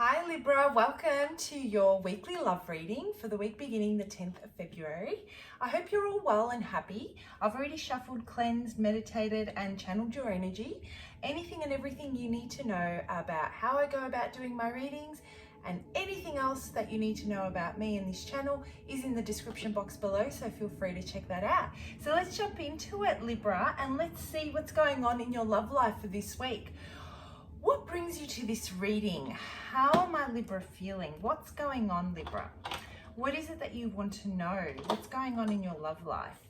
Hi Libra, welcome to your weekly love reading for the week beginning the 10th of February. I hope you're all well and happy. I've already shuffled, cleansed, meditated and channeled your energy. Anything and everything you need to know about how I go about doing my readings and anything else that you need to know about me and this channel is in the description box below, so feel free to check that out. So let's jump into it, Libra, and let's see what's going on in your love life for this week. What brings you to this reading? How am I, Libra, feeling? What's going on, Libra? What is it that you want to know? What's going on in your love life?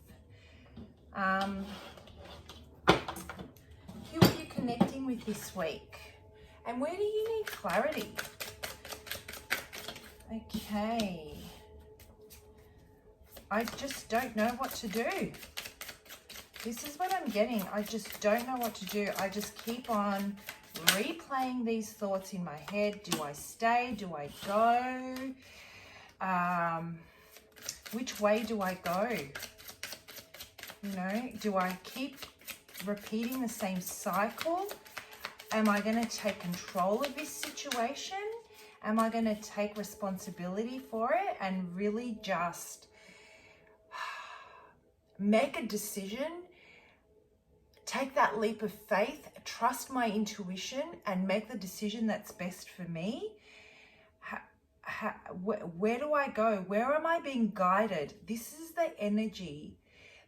Who are you connecting with this week? And where do you need clarity? Okay. I just don't know what to do. This is what I'm getting. I just don't know what to do. I just keep on replaying these thoughts in my head. Do I stay? Do I go? Which way do I go? You know, do I keep repeating the same cycle? Am I going to take control of this situation? Am I going to take responsibility for it and really just make a decision? Take that leap of faith, trust my intuition and make the decision that's best for me. Where do I go? Where am I being guided? This is the energy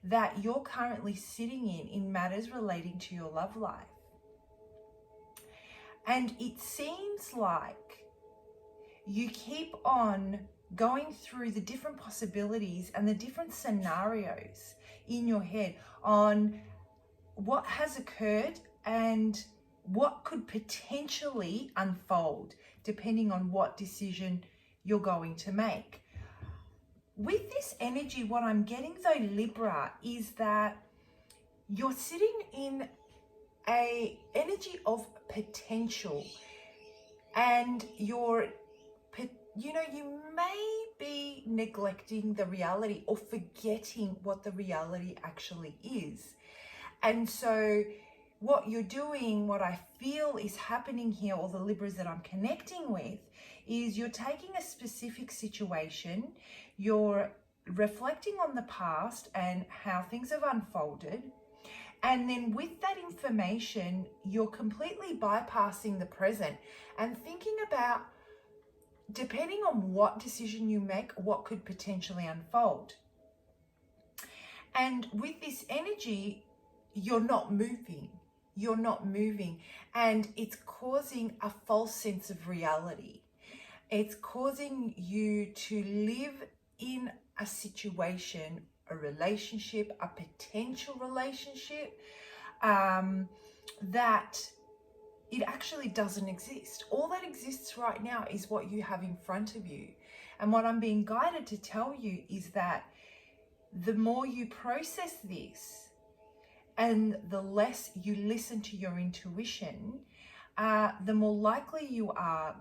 that you're currently sitting in matters relating to your love life. And it seems like you keep on going through the different possibilities and the different scenarios in your head on what has occurred and what could potentially unfold depending on what decision you're going to make. With this energy, what I'm getting though, Libra, is that you're sitting in a energy of potential and you may be neglecting the reality or forgetting what the reality actually is. And so what you're doing, what I feel is happening here, or the Libras that I'm connecting with, is you're taking a specific situation, you're reflecting on the past and how things have unfolded, and then with that information, you're completely bypassing the present and thinking about, depending on what decision you make, what could potentially unfold. And with this energy, you're not moving, and it's causing a false sense of reality. It's causing you to live in a situation, a relationship, a potential relationship, that it actually doesn't exist. All that exists right now is what you have in front of you. And what I'm being guided to tell you is that the more you process this, and the less you listen to your intuition, the more likely you are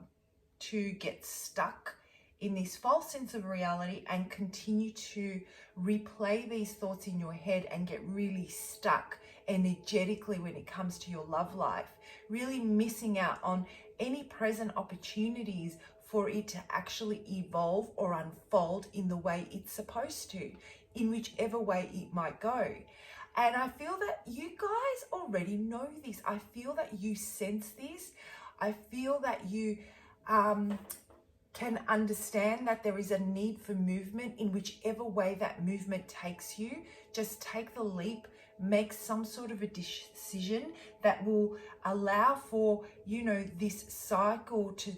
to get stuck in this false sense of reality and continue to replay these thoughts in your head and get really stuck energetically when it comes to your love life, really missing out on any present opportunities for it to actually evolve or unfold in the way it's supposed to, in whichever way it might go. And I feel that you guys already know this. I feel that you sense this. I feel that you can understand that there is a need for movement in whichever way that movement takes you. Just take the leap, make some sort of a decision that will allow for, this cycle to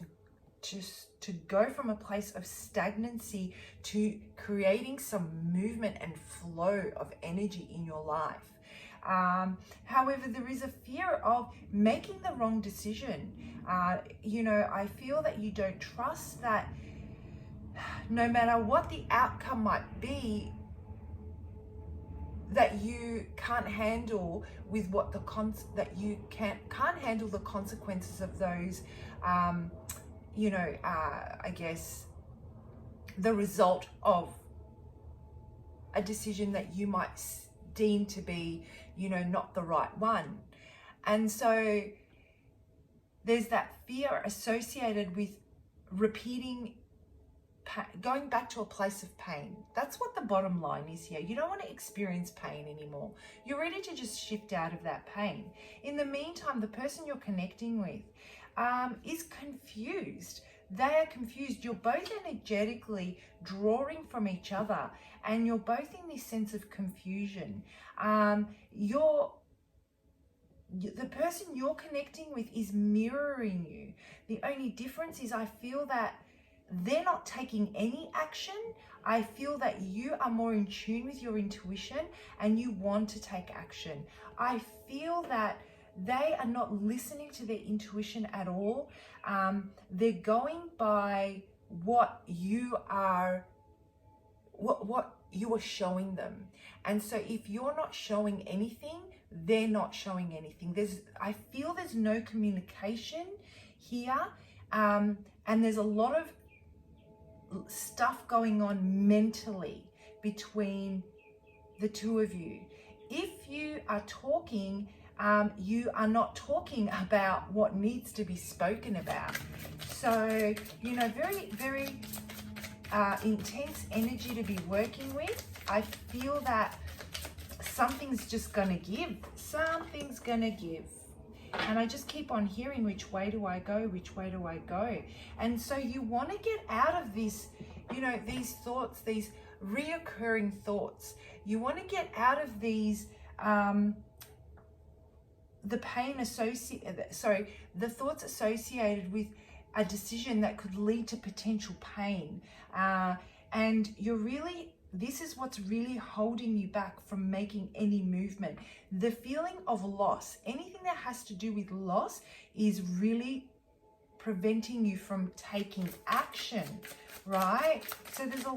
go from a place of stagnancy to creating some movement and flow of energy in your life. However, there is a fear of making the wrong decision. I feel that you don't trust that no matter what the outcome might be, that you can't handle with what that you can't handle the consequences of those I guess the result of a decision that you might deem to be, not the right one. And so there's that fear associated with repeating, going back to a place of pain. That's what the bottom line is here. You don't want to experience pain anymore. You're ready to just shift out of that pain. In the meantime, the person you're connecting with is confused. They are confused. You're both energetically drawing from each other, and you're both in this sense of confusion. The person you're connecting with is mirroring you. The only difference is I feel that they're not taking any action. I feel that you are more in tune with your intuition and you want to take action. I feel that they are not listening to their intuition at all. They're going by what you are, what you are showing them. And so if you're not showing anything, they're not showing anything. I feel there's no communication here, and there's a lot of stuff going on mentally between the two of you. If you are talking, you are not talking about what needs to be spoken about. So, you know, very, very intense energy to be working with. I feel that something's just gonna give. Something's gonna give. And I just keep on hearing, which way do I go? Which way do I go? And so you want to get out of this, you know, these thoughts, these reoccurring thoughts. You want to get out of these, the thoughts associated with a decision that could lead to potential pain. And you're really, this is what's really holding you back from making any movement. The feeling of loss, anything that has to do with loss, is really preventing you from taking action, right? So there's a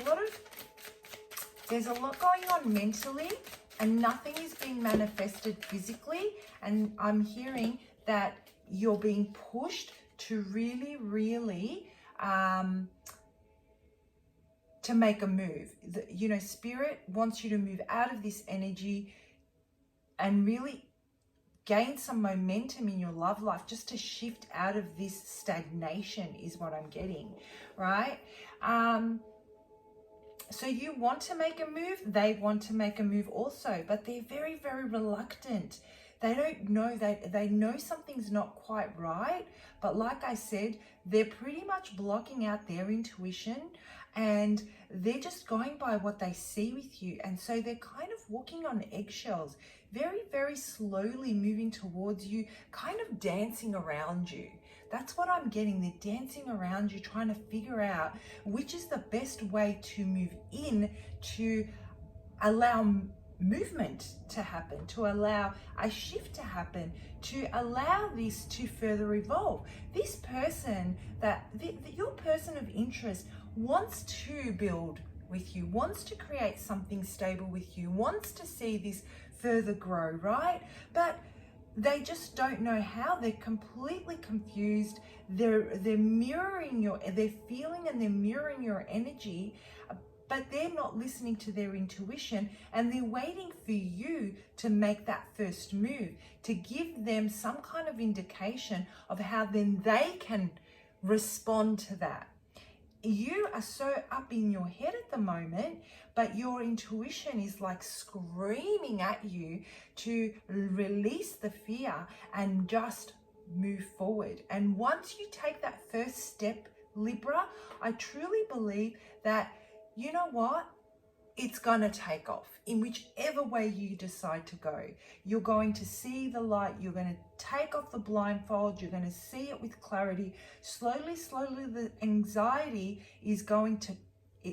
lot going on mentally, and nothing is being manifested physically. And I'm hearing that you're being pushed to really, really to make a move. You know, Spirit wants you to move out of this energy and really gain some momentum in your love life, just to shift out of this stagnation is what I'm getting, right? So you want to make a move, they want to make a move also, but they're very, very reluctant. They don't know, they know something's not quite right, but like I said, they're pretty much blocking out their intuition, and they're just going by what they see with you. And so they're kind of walking on eggshells, very, very slowly moving towards you, kind of dancing around you. That's what I'm getting. They're dancing around you, trying to figure out which is the best way to move in to allow movement to happen, to allow a shift to happen, to allow this to further evolve. This person, your person of interest, wants to build with you, wants to create something stable with you, wants to see this further grow, right? But they just don't know how. They're completely confused. They're mirroring they're feeling and they're mirroring your energy, but they're not listening to their intuition, and they're waiting for you to make that first move, to give them some kind of indication of how then they can respond to that. You are so up in your head at the moment, but your intuition is like screaming at you to release the fear and just move forward. And once you take that first step, Libra, I truly believe that, you know what? It's going to take off in whichever way you decide to go. You're going to see the light. You're going to take off the blindfold. You're going to see it with clarity. Slowly, slowly, the anxiety is going to,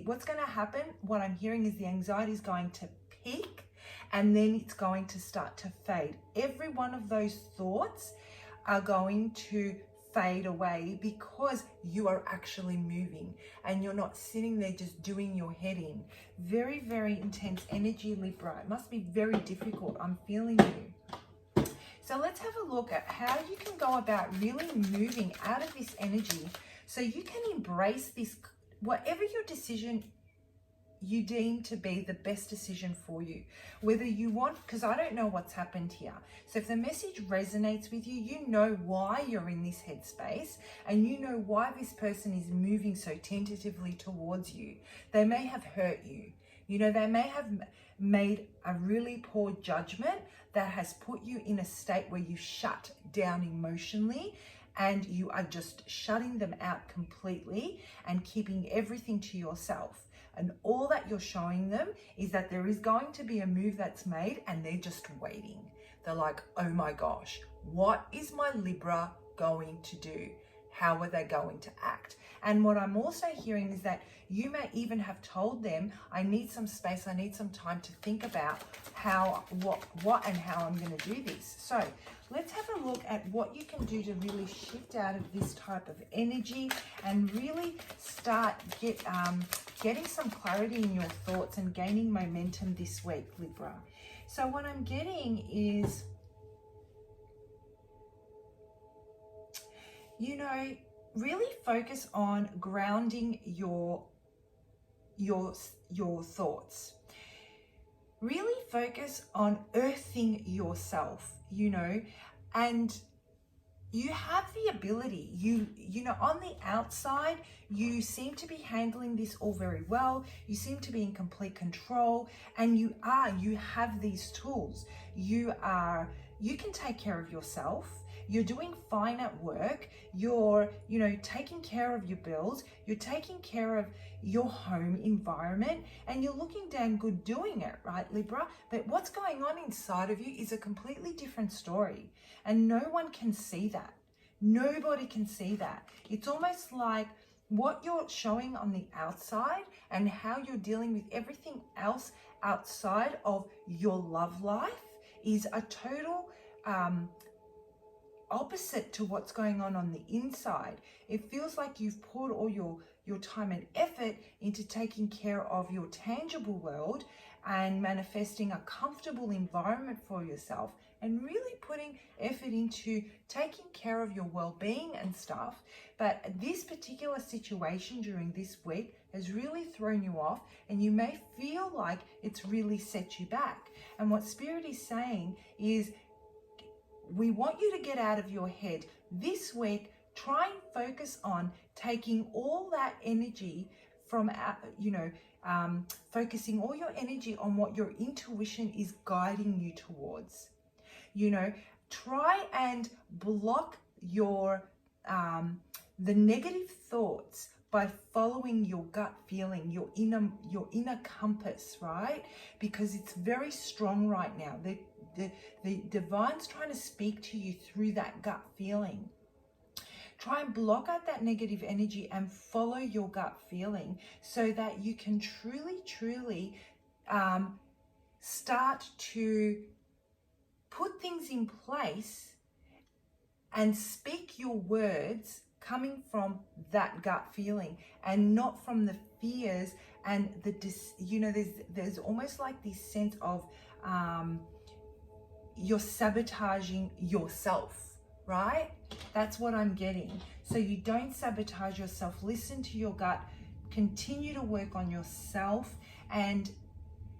what's going to happen, what I'm hearing is the anxiety is going to peak, and then it's going to start to fade. Every one of those thoughts are going to fade away because you are actually moving and you're not sitting there just doing your head in. Very, very intense energy, Libra. It must be very difficult. I'm feeling you. So let's have a look at how you can go about really moving out of this energy so you can embrace this, whatever your decision you deem to be the best decision for you. Whether you want, because I don't know what's happened here. So if the message resonates with you, you know why you're in this headspace, and you know why this person is moving so tentatively towards you. They may have hurt you. You know, they may have made a really poor judgment that has put you in a state where you shut down emotionally, and you are just shutting them out completely and keeping everything to yourself. And all that you're showing them is that there is going to be a move that's made, and they're just waiting. They're like, oh my gosh, what is my Libra going to do? How are they going to act? And what I'm also hearing is that you may even have told them, I need some space, I need some time to think about what and how I'm going to do this. So let's have a look at what you can do to really shift out of this type of energy and really start getting some clarity in your thoughts and gaining momentum this week, Libra. So what I'm getting is, you know, really focus on grounding your thoughts. Really focus on earthing yourself, you know, and you have the ability, you know, on the outside, you seem to be handling this all very well. You seem to be in complete control, and you have these tools. You can take care of yourself. You're doing fine at work. You're, you know, taking care of your bills. You're taking care of your home environment, and you're looking damn good doing it, right, Libra? But what's going on inside of you is a completely different story, and no one can see that. Nobody can see that. It's almost like what you're showing on the outside and how you're dealing with everything else outside of your love life is a total opposite to what's going on the inside. It feels like you've poured all your time and effort into taking care of your tangible world and manifesting a comfortable environment for yourself, and really putting effort into taking care of your well-being and stuff. But this particular situation during this week has really thrown you off, and you may feel like it's really set you back. And what Spirit is saying is, we want you to get out of your head this week. Try and focus on taking all that energy from, focusing all your energy on what your intuition is guiding you towards. You know, try and block your the negative thoughts by following your gut feeling, your inner compass, right? Because it's very strong right now. The divine's trying to speak to you through that gut feeling. Try and block out that negative energy and follow your gut feeling, so that you can truly start to put things in place and speak your words coming from that feeling and not from the fears and there's almost like this sense of you're sabotaging yourself, right? That's what I'm getting. So you don't sabotage yourself. Listen to your gut. Continue to work on yourself, and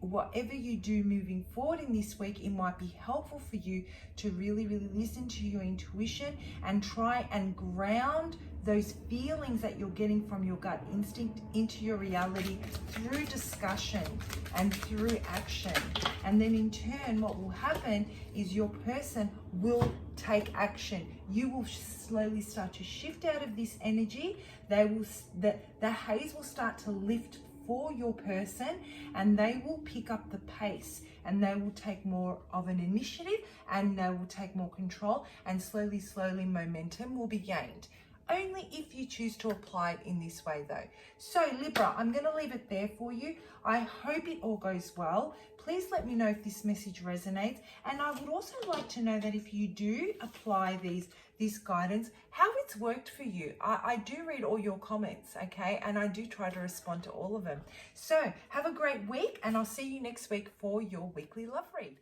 whatever you do moving forward in this week, it might be helpful for you to really listen to your intuition and try and ground those feelings that you're getting from your gut instinct into your reality through discussion and through action. And then in turn, what will happen is your person will take action. You will slowly start to shift out of this energy. The haze will start to lift for your person, and they will pick up the pace, and they will take more of an initiative, and they will take more control, and slowly momentum will be gained. Only if you choose to apply it in this way though. So Libra, I'm going to leave it there for you. I hope it all goes well. Please let me know if this message resonates. And I would also like to know that if you do apply this guidance, how it's worked for you. I do read all your comments, okay? And I do try to respond to all of them. So have a great week, and I'll see you next week for your weekly love read.